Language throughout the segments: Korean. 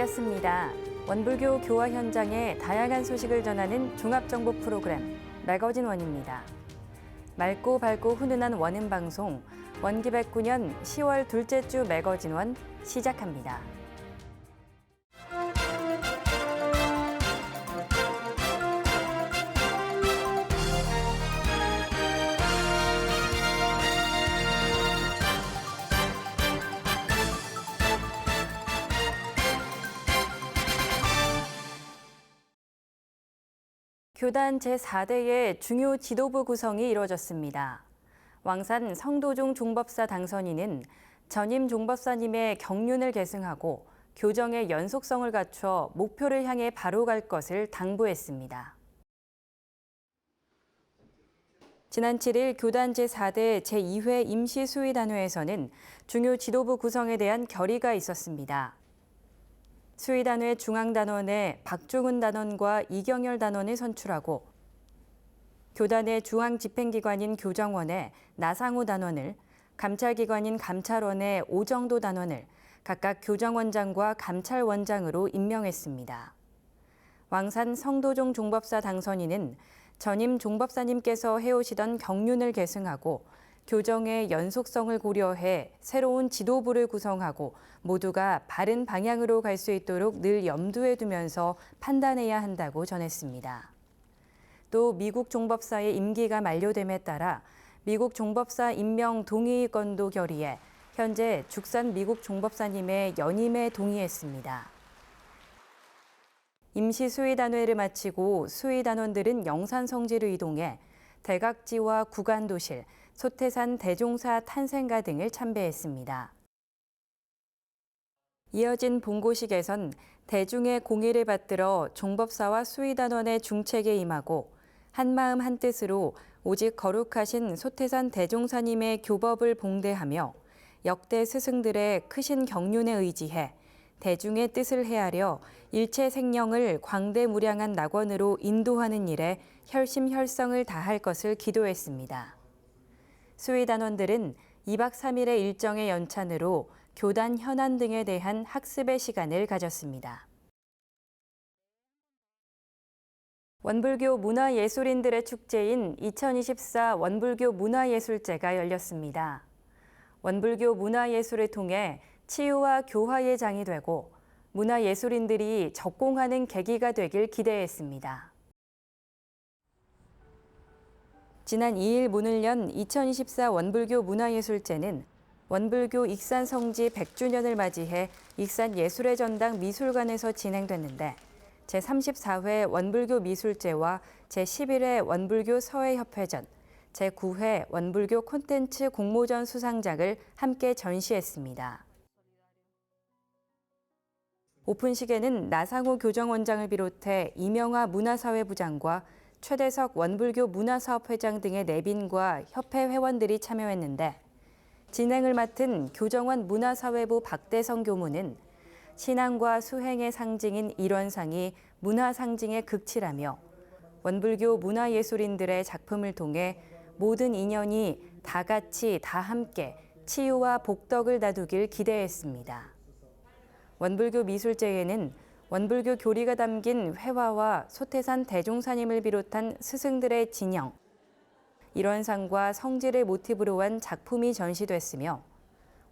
반갑습니다. 원불교 교화 현장의 다양한 소식을 전하는 종합정보 프로그램 매거진원입니다. 맑고 밝고 훈훈한 원음 방송 원기백구년 10월 둘째 주 매거진원 시작합니다. 교단 제4대의 중요 지도부 구성이 이루어졌습니다. 왕산 성도종 종법사 당선인은 전임 종법사님의 경륜을 계승하고 교정의 연속성을 갖춰 목표를 향해 바로 갈 것을 당부했습니다. 지난 7일 교단 제4대 제2회 임시수의단회에서는 중요 지도부 구성에 대한 결의가 있었습니다. 수의단회 중앙단원에 박종훈 단원과 이경열 단원을 선출하고 교단의 중앙집행기관인 교정원에 나상호 단원을, 감찰기관인 감찰원에 오정도 단원을 각각 교정원장과 감찰원장으로 임명했습니다. 왕산 성도종 종법사 당선인은 전임 종법사님께서 해오시던 경륜을 계승하고 교정의 연속성을 고려해 새로운 지도부를 구성하고 모두가 바른 방향으로 갈 수 있도록 늘 염두에 두면서 판단해야 한다고 전했습니다. 또 미국 종법사의 임기가 만료됨에 따라 미국 종법사 임명 동의 건도 결의에 현재 죽산 미국 종법사님의 연임에 동의했습니다. 임시 수의단회를 마치고 수의단원들은 영산 성지로 이동해 대각지와 구간도실, 소태산 대종사 탄생가 등을 참배했습니다. 이어진 본고식에선 대중의 공의를 받들어 종법사와 수의단원의 중책에 임하고 한마음 한뜻으로 오직 거룩하신 소태산 대종사님의 교법을 봉대하며 역대 스승들의 크신 경륜에 의지해 대중의 뜻을 헤아려 일체 생령을 광대무량한 낙원으로 인도하는 일에 혈심혈성을 다할 것을 기도했습니다. 수의단원들은 2박 3일의 일정의 연찬으로 교단 현안 등에 대한 학습의 시간을 가졌습니다. 원불교 문화예술인들의 축제인 2024 원불교 문화예술제가 열렸습니다. 원불교 문화예술을 통해 치유와 교화의 장이 되고 문화예술인들이 적공하는 계기가 되길 기대했습니다. 지난 2일 문을 연 2024 원불교 문화예술제는 원불교 익산 성지 100주년을 맞이해 익산 예술의 전당 미술관에서 진행됐는데 제34회 원불교 미술제와 제11회 원불교 서해협회전, 제9회 원불교 콘텐츠 공모전 수상작을 함께 전시했습니다. 오픈식에는 나상호 교정원장을 비롯해 이명화 문화사회부장과 최대석 원불교 문화사업회장 등의 내빈과 협회 회원들이 참여했는데 진행을 맡은 교정원 문화사회부 박대성 교무는 신앙과 수행의 상징인 일원상이 문화 상징의 극치라며 원불교 문화예술인들의 작품을 통해 모든 인연이 다 같이 다 함께 치유와 복덕을 다두길 기대했습니다. 원불교 미술제에는 원불교 교리가 담긴 회화와 소태산 대종사님을 비롯한 스승들의 진형, 일원상과 성지를 모티브로 한 작품이 전시됐으며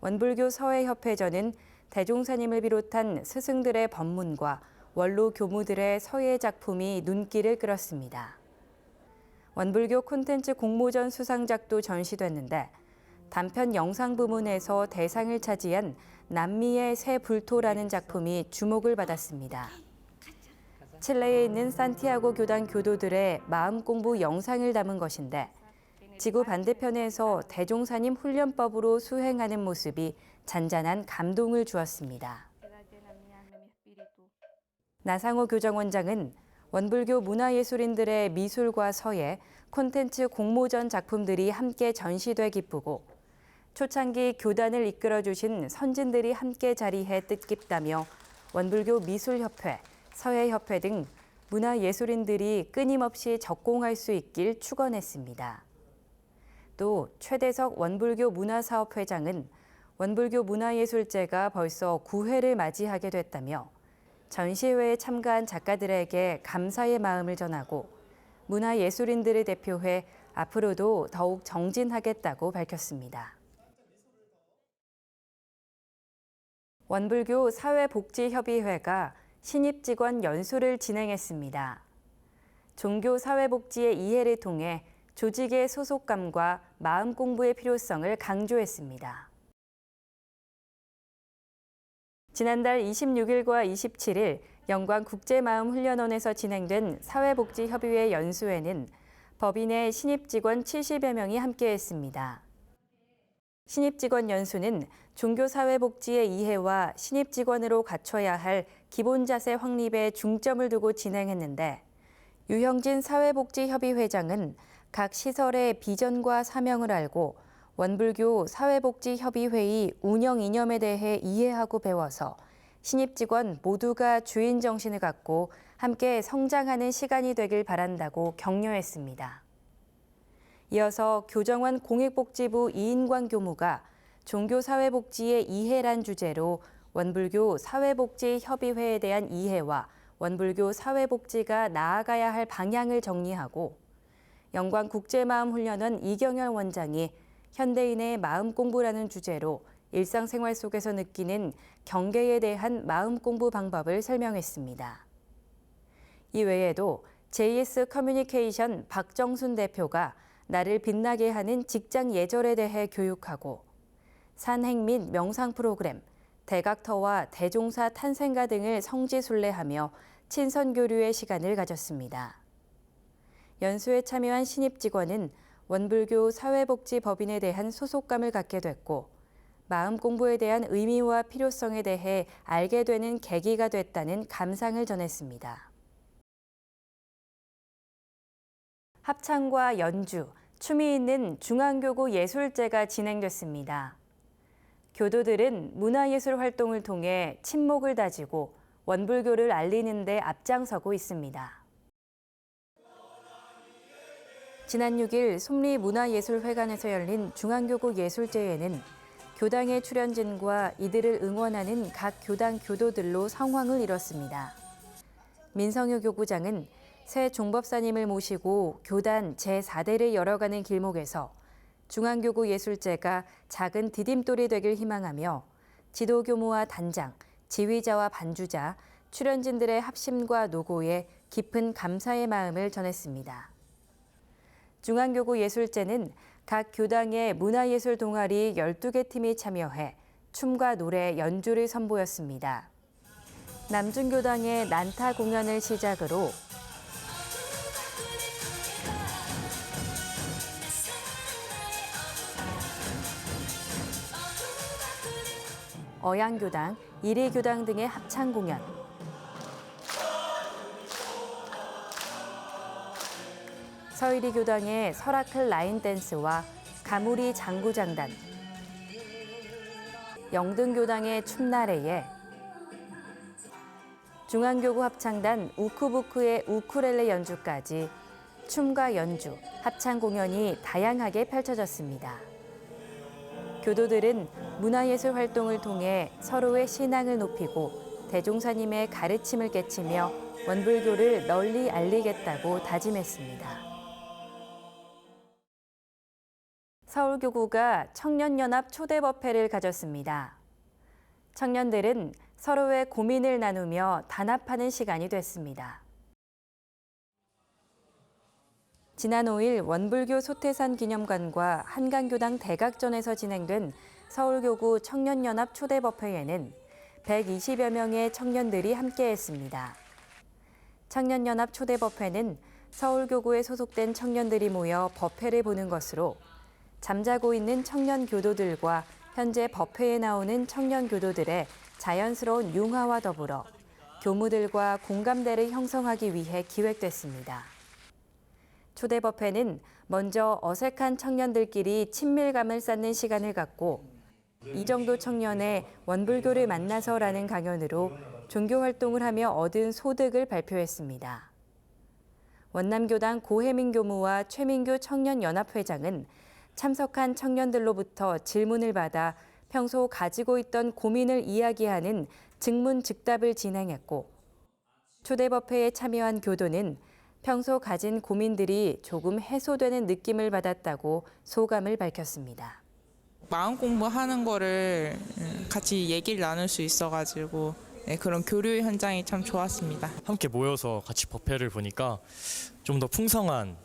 원불교 서해협회전은 대종사님을 비롯한 스승들의 법문과 원로 교무들의 서예 작품이 눈길을 끌었습니다. 원불교 콘텐츠 공모전 수상작도 전시됐는데 단편 영상 부문에서 대상을 차지한 남미의 새 불토라는 작품이 주목을 받았습니다. 칠레에 있는 산티아고 교단 교도들의 마음 공부 영상을 담은 것인데 지구 반대편에서 대종사님 훈련법으로 수행하는 모습이 잔잔한 감동을 주었습니다. 나상호 교정원장은 원불교 문화예술인들의 미술과 서예, 콘텐츠 공모전 작품들이 함께 전시돼 기쁘고 초창기 교단을 이끌어주신 선진들이 함께 자리해 뜻깊다며 원불교 미술협회, 서예협회 등 문화예술인들이 끊임없이 적공할 수 있길 축원했습니다. 또 최대석 원불교 문화사업회장은 원불교 문화예술제가 벌써 9회를 맞이하게 됐다며 전시회에 참가한 작가들에게 감사의 마음을 전하고 문화예술인들을 대표해 앞으로도 더욱 정진하겠다고 밝혔습니다. 원불교 사회복지협의회가 신입직원 연수를 진행했습니다. 종교사회복지의 이해를 통해 조직의 소속감과 마음 공부의 필요성을 강조했습니다. 지난달 26일과 27일 영광국제마음훈련원에서 진행된 사회복지협의회 연수회는 법인의 신입직원 70여 명이 함께했습니다. 신입직원 연수는 종교사회복지의 이해와 신입직원으로 갖춰야 할 기본자세 확립에 중점을 두고 진행했는데 유형진 사회복지협의회장은 각 시설의 비전과 사명을 알고 원불교 사회복지협의회의 운영 이념에 대해 이해하고 배워서 신입직원 모두가 주인 정신을 갖고 함께 성장하는 시간이 되길 바란다고 격려했습니다. 이어서 교정원 공익복지부 이인광 교무가 종교사회복지의 이해란 주제로 원불교 사회복지협의회에 대한 이해와 원불교 사회복지가 나아가야 할 방향을 정리하고 영광국제마음훈련원 이경열 원장이 현대인의 마음 공부라는 주제로 일상생활 속에서 느끼는 경계에 대한 마음 공부 방법을 설명했습니다. 이 외에도 JS 커뮤니케이션 박정순 대표가 나를 빛나게 하는 직장 예절에 대해 교육하고 산행 및 명상 프로그램, 대각터와 대종사 탄생가 등을 성지순례하며 친선교류의 시간을 가졌습니다. 연수에 참여한 신입 직원은 원불교 사회복지법인에 대한 소속감을 갖게 됐고 마음 공부에 대한 의미와 필요성에 대해 알게 되는 계기가 됐다는 감상을 전했습니다. 합창과 연주, 춤이 있는 중앙교구 예술제가 진행됐습니다. 교도들은 문화예술 활동을 통해 친목을 다지고 원불교를 알리는 데 앞장서고 있습니다. 지난 6일 솜리문화예술회관에서 열린 중앙교구 예술제에는 교당의 출연진과 이들을 응원하는 각 교당 교도들로 성황을 이뤘습니다. 민성효 교구장은 새 종법사님을 모시고 교단 제4대를 열어가는 길목에서 중앙교구 예술제가 작은 디딤돌이 되길 희망하며 지도교무와 단장, 지휘자와 반주자, 출연진들의 합심과 노고에 깊은 감사의 마음을 전했습니다. 중앙교구 예술제는 각 교당의 문화예술 동아리 12개 팀이 참여해 춤과 노래, 연주를 선보였습니다. 남중교당의 난타 공연을 시작으로 어양교당, 이리교당 등의 합창 공연, 서이리교당의 설아클 라인 댄스와 가무리 장구장단, 영등교당의 춤나래에 중앙교구 합창단 우쿠부쿠의 우쿠렐레 연주까지 춤과 연주, 합창 공연이 다양하게 펼쳐졌습니다. 교도들은 문화예술 활동을 통해 서로의 신앙을 높이고 대종사님의 가르침을 깨치며 원불교를 널리 알리겠다고 다짐했습니다. 서울교구가 청년연합 초대법회를 가졌습니다. 청년들은 서로의 고민을 나누며 단합하는 시간이 됐습니다. 지난 5일 원불교 소태산 기념관과 한강교당 대각전에서 진행된 서울교구 청년연합 초대법회에는 120여 명의 청년들이 함께했습니다. 청년연합 초대법회는 서울교구에 소속된 청년들이 모여 법회를 보는 것으로 잠자고 있는 청년 교도들과 현재 법회에 나오는 청년 교도들의 자연스러운 융화와 더불어 교무들과 공감대를 형성하기 위해 기획됐습니다. 초대법회는 먼저 어색한 청년들끼리 친밀감을 쌓는 시간을 갖고 이정도 청년의 원불교를 만나서라는 강연으로 종교활동을 하며 얻은 소득을 발표했습니다. 원남교당 고혜민 교무와 최민규 청년연합회장은 참석한 청년들로부터 질문을 받아 평소 가지고 있던 고민을 이야기하는 즉문즉답을 진행했고 초대법회에 참여한 교도는 평소 가진 고민들이 조금 해소되는 느낌을 받았다고 소감을 밝혔습니다. 마음 공부하는 거를 같이 얘기를 나눌 수 있어가지고 그런 교류 현장이 참 좋았습니다. 함께 모여서 같이 법회를 보니까 좀 더 풍성한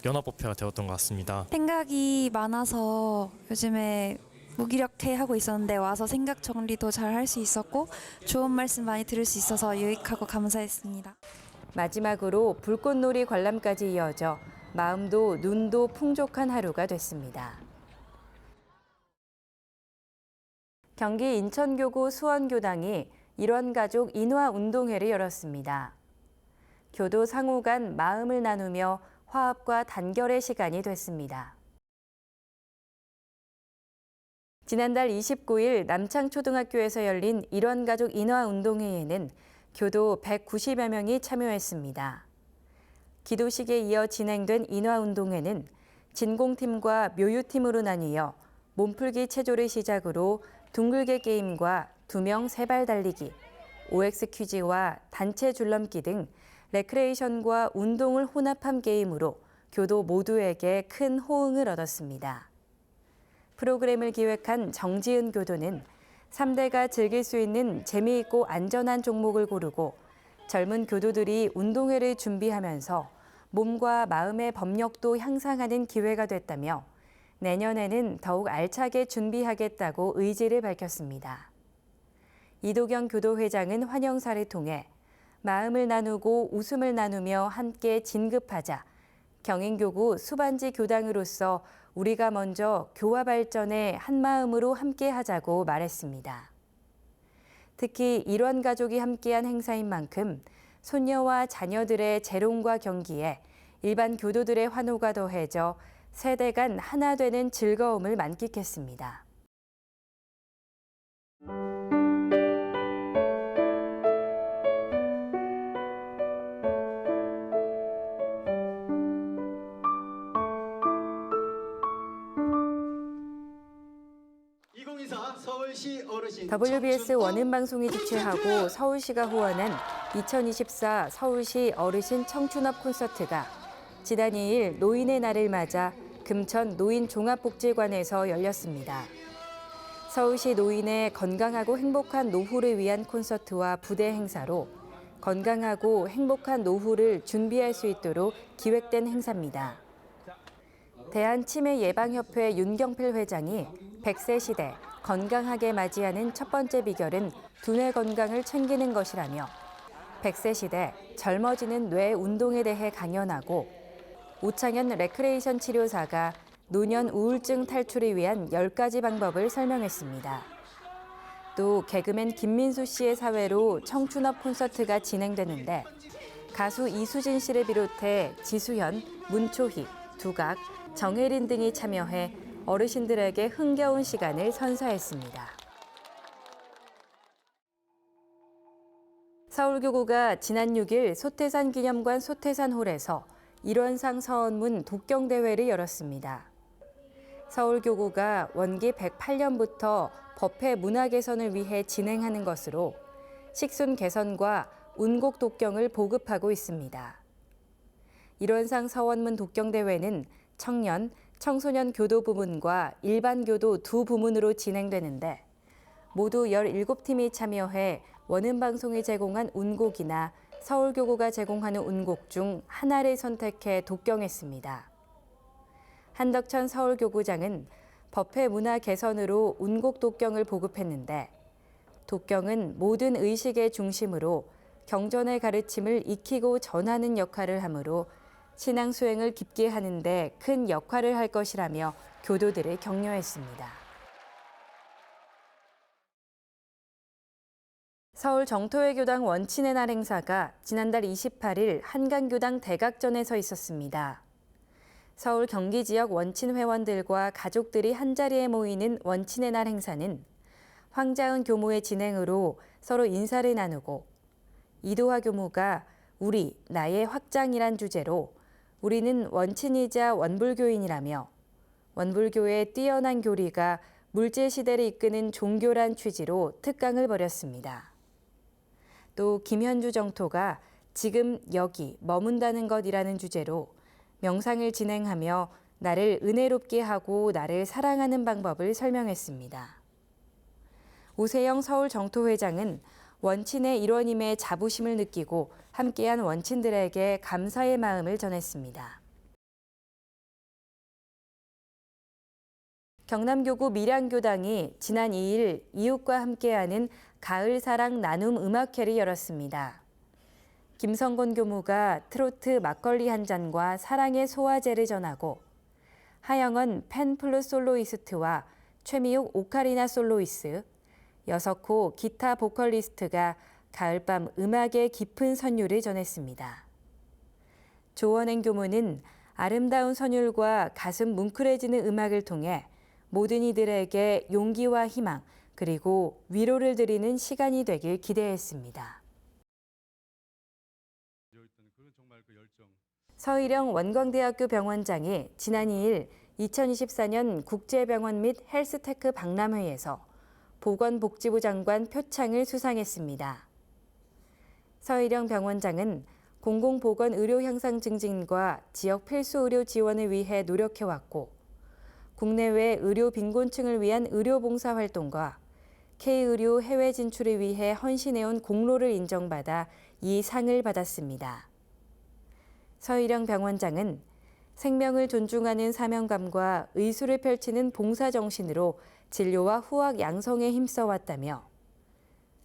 연합법회가 되었던 것 같습니다. 생각이 많아서 요즘에 무기력해하고 있었는데 와서 생각 정리도 잘 할 수 있었고 좋은 말씀 많이 들을 수 있어서 유익하고 감사했습니다. 마지막으로 불꽃놀이 관람까지 이어져 마음도 눈도 풍족한 하루가 됐습니다. 경기 인천교구 수원교당이 일원가족 인화운동회를 열었습니다. 교도 상호 간 마음을 나누며 화합과 단결의 시간이 됐습니다. 지난달 29일 남창초등학교에서 열린 일원가족 인화운동회에는 교도 190여 명이 참여했습니다. 기도식에 이어 진행된 인화운동회는 진공팀과 묘유팀으로 나뉘어 몸풀기 체조를 시작으로 둥글게 게임과 2명 3발 달리기, OX 퀴즈와 단체 줄넘기 등 레크레이션과 운동을 혼합한 게임으로 교도 모두에게 큰 호응을 얻었습니다. 프로그램을 기획한 정지은 교도는 3대가 즐길 수 있는 재미있고 안전한 종목을 고르고 젊은 교도들이 운동회를 준비하면서 몸과 마음의 법력도 향상하는 기회가 됐다며 내년에는 더욱 알차게 준비하겠다고 의지를 밝혔습니다. 이도경 교도회장은 환영사를 통해 마음을 나누고 웃음을 나누며 함께 진급하자 경인교구 수반지 교당으로서 우리가 먼저 교화 발전에 한마음으로 함께하자고 말했습니다. 특히 일원가족이 함께한 행사인 만큼 손녀와 자녀들의 재롱과 경기에 일반 교도들의 환호가 더해져 세대 간 하나 되는 즐거움을 만끽했습니다. WBS 원음방송이 주최하고 서울시가 후원한 2024 서울시 어르신 청춘업 콘서트가 지난 2일 노인의 날을 맞아 금천 노인종합복지관에서 열렸습니다. 서울시 노인의 건강하고 행복한 노후를 위한 콘서트와 부대 행사로 건강하고 행복한 노후를 준비할 수 있도록 기획된 행사입니다. 대한치매예방협회 윤경필 회장이 100세 시대 건강하게 맞이하는 첫 번째 비결은 두뇌 건강을 챙기는 것이라며 100세 시대 젊어지는 뇌 운동에 대해 강연하고 우창현 레크레이션 치료사가 노년 우울증 탈출을 위한 10가지 방법을 설명했습니다. 또 개그맨 김민수 씨의 사회로 청춘업 콘서트가 진행되는데 가수 이수진 씨를 비롯해 지수현, 문초희, 두각, 정혜린 등이 참여해 어르신들에게 흥겨운 시간을 선사했습니다. 서울교구가 지난 6일 소태산 기념관 소태산홀에서 일원상 서원문 독경대회를 열었습니다. 서울교구가 원기 108년부터 법회 문화 개선을 위해 진행하는 것으로 식순 개선과 운곡 독경을 보급하고 있습니다. 일원상 서원문 독경대회는 청년, 청소년 교도 부문과 일반 교도 두 부문으로 진행되는데 모두 17팀이 참여해 원음방송이 제공한 운곡이나 서울교구가 제공하는 운곡 중 하나를 선택해 독경했습니다. 한덕천 서울교구장은 법회 문화 개선으로 운곡 독경을 보급했는데 독경은 모든 의식의 중심으로 경전의 가르침을 익히고 전하는 역할을 하므로 신앙 수행을 깊게 하는 데 큰 역할을 할 것이라며 교도들을 격려했습니다. 서울 정토회교당 원친의 날 행사가 지난달 28일 한강교당 대각전에서 있었습니다. 서울 경기 지역 원친 회원들과 가족들이 한자리에 모이는 원친의 날 행사는 황자은 교무의 진행으로 서로 인사를 나누고 이도화 교무가 우리, 나의 확장이란 주제로 우리는 원친이자 원불교인이라며 원불교의 뛰어난 교리가 물질시대를 이끄는 종교란 취지로 특강을 벌였습니다. 또 김현주 정토가 지금 여기 머문다는 것이라는 주제로 명상을 진행하며 나를 은혜롭게 하고 나를 사랑하는 방법을 설명했습니다. 오세영 서울정토회장은 원친의 일원임의 자부심을 느끼고 함께한 원친들에게 감사의 마음을 전했습니다. 경남교구 밀양교당이 지난 2일 이웃과 함께하는 가을사랑 나눔 음악회를 열었습니다. 김성곤 교무가 트로트 막걸리 한 잔과 사랑의 소화제를 전하고 하영은 펜플루 솔로이스트와 최미욱 오카리나 솔로이스, 여석호 기타 보컬리스트가 가을밤 음악의 깊은 선율을 전했습니다. 조원행 교무는 아름다운 선율과 가슴 뭉클해지는 음악을 통해 모든 이들에게 용기와 희망 그리고 위로를 드리는 시간이 되길 기대했습니다. 서일영 원광대학교 병원장이 지난 2일 2024년 국제병원 및 헬스테크 박람회에서 보건복지부 장관 표창을 수상했습니다. 서일영 병원장은 공공보건 의료 향상 증진과 지역 필수 의료 지원을 위해 노력해왔고 국내외 의료 빈곤층을 위한 의료 봉사 활동과 K의료 해외 진출을 위해 헌신해온 공로를 인정받아 이 상을 받았습니다. 서일영 병원장은 생명을 존중하는 사명감과 의술을 펼치는 봉사 정신으로 진료와 후학 양성에 힘써왔다며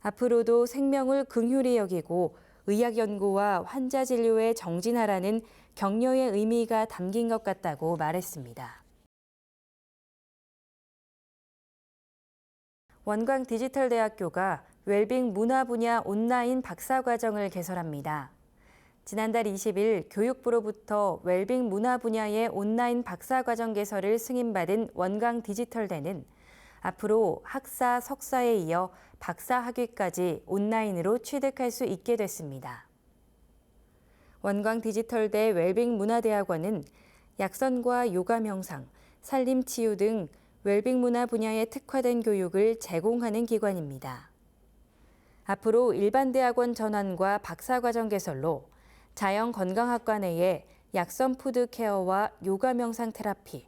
앞으로도 생명을 긍휼히 여기고 의학 연구와 환자 진료에 정진하라는 격려의 의미가 담긴 것 같다고 말했습니다. 원광디지털대학교가 웰빙 문화 분야 온라인 박사과정을 개설합니다. 지난달 20일 교육부로부터 웰빙 문화 분야의 온라인 박사과정 개설을 승인받은 원광디지털대는 앞으로 학사, 석사에 이어 박사 학위까지 온라인으로 취득할 수 있게 됐습니다. 원광디지털대 웰빙문화대학원은 약선과 요가 명상, 산림치유 등 웰빙 문화 분야에 특화된 교육을 제공하는 기관입니다. 앞으로 일반 대학원 전환과 박사과정 개설로 자연건강학과 내에 약선 푸드 케어와 요가 명상 테라피,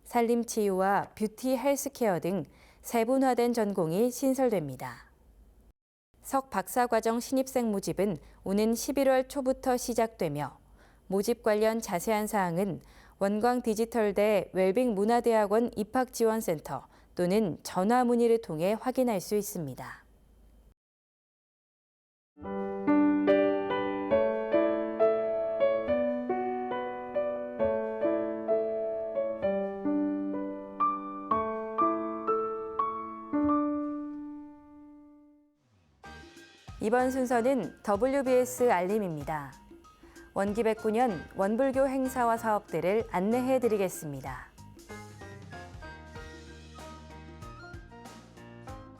산림치유와 뷰티 헬스케어 등 세분화된 전공이 신설됩니다. 석 박사과정 신입생 모집은 오는 11월 초부터 시작되며 모집 관련 자세한 사항은 원광디지털대 웰빙문화대학원 입학지원센터 또는 전화 문의를 통해 확인할 수 있습니다. 이번 순서는 WBS 알림입니다. 원기백구년 원불교 행사와 사업들을 안내해 드리겠습니다.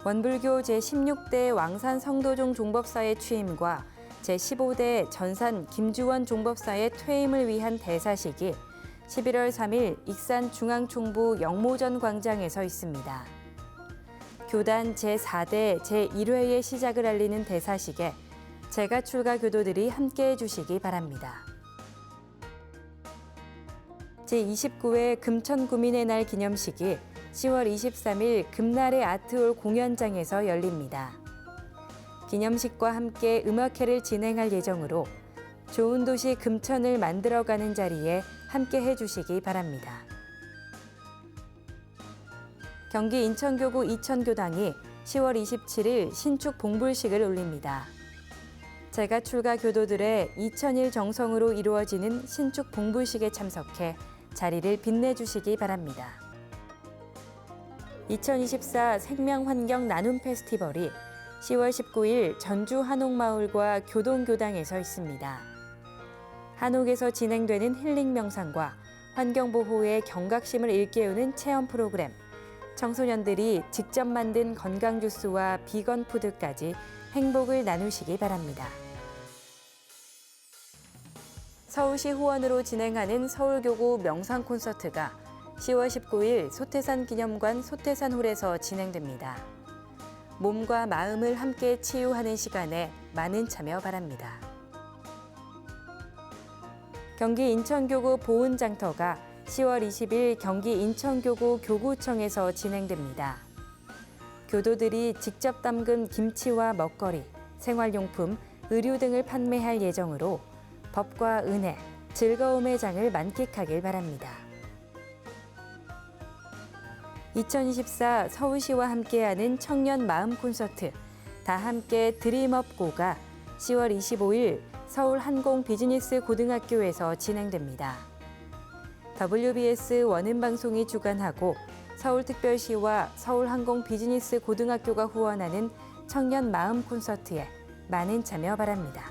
원불교 제16대 왕산 성도종 종법사의 취임과 제15대 전산 김주원 종법사의 퇴임을 위한 대사식이 11월 3일 익산 중앙총부 영모전 광장에서 있습니다. 교단 제4대 제1회의 시작을 알리는 대사식에 재가 출가 교도들이 함께해 주시기 바랍니다. 제29회 금천구민의 날 기념식이 10월 23일 금날의 아트홀 공연장에서 열립니다. 기념식과 함께 음악회를 진행할 예정으로 좋은 도시 금천을 만들어가는 자리에 함께해 주시기 바랍니다. 경기 인천교구 이천교당이 10월 27일 신축 봉불식을 올립니다. 재가 출가 교도들의 2000일 정성으로 이루어지는 신축 봉불식에 참석해 자리를 빛내주시기 바랍니다. 2024 생명환경 나눔 페스티벌이 10월 19일 전주 한옥마을과 교동교당에서 있습니다. 한옥에서 진행되는 힐링 명상과 환경보호의 경각심을 일깨우는 체험 프로그램, 청소년들이 직접 만든 건강 주스와 비건 푸드까지 행복을 나누시기 바랍니다. 서울시 후원으로 진행하는 서울교구 명상 콘서트가 10월 19일 소태산 기념관 소태산홀에서 진행됩니다. 몸과 마음을 함께 치유하는 시간에 많은 참여 바랍니다. 경기 인천교구 보은장터가 10월 20일 경기 인천교구 교구청에서 진행됩니다. 교도들이 직접 담근 김치와 먹거리, 생활용품, 의류 등을 판매할 예정으로 법과 은혜, 즐거움의 장을 만끽하길 바랍니다. 2024 서울시와 함께하는 청년 마음 콘서트 다 함께 드림업 고가 10월 25일 서울 한공 비즈니스 고등학교에서 진행됩니다. WBS 원음방송이 주관하고 서울특별시와 서울항공 비즈니스 고등학교가 후원하는 청년 마음 콘서트에 많은 참여 바랍니다.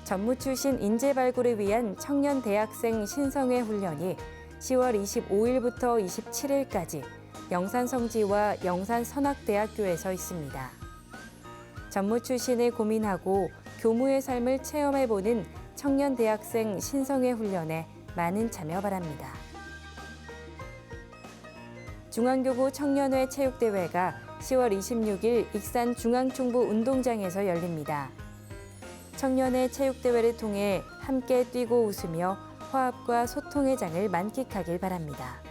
전무 출신 인재 발굴을 위한 청년 대학생 신성회 훈련이 10월 25일부터 27일까지 영산성지와 영산선악대학교에서 있습니다. 전무 출신을 고민하고 교무의 삶을 체험해보는 청년 대학생 신성회 훈련에 많은 참여 바랍니다. 중앙교구 청년회 체육대회가 10월 26일 익산 중앙충부 운동장에서 열립니다. 청년회 체육대회를 통해 함께 뛰고 웃으며 화합과 소통의 장을 만끽하길 바랍니다.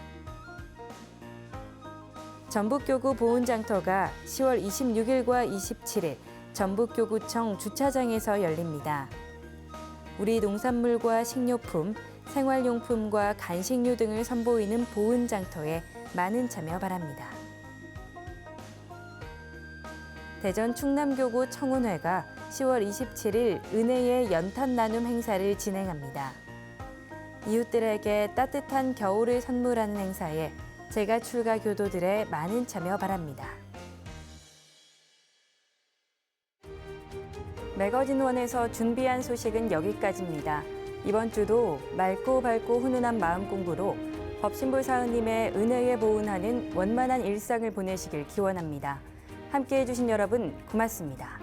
전북교구 보은장터가 10월 26일과 27일 전북교구청 주차장에서 열립니다. 우리 농산물과 식료품, 생활용품과 간식류 등을 선보이는 보은장터에 많은 참여 바랍니다. 대전 충남교구 청운회가 10월 27일 은혜의 연탄 나눔 행사를 진행합니다. 이웃들에게 따뜻한 겨울을 선물하는 행사에 재가 출가 교도들의 많은 참여 바랍니다. 매거진원에서 준비한 소식은 여기까지입니다. 이번 주도 맑고 밝고 훈훈한 마음 공부로 법신부 사은님의 은혜에 보은하는 원만한 일상을 보내시길 기원합니다. 함께해 주신 여러분 고맙습니다.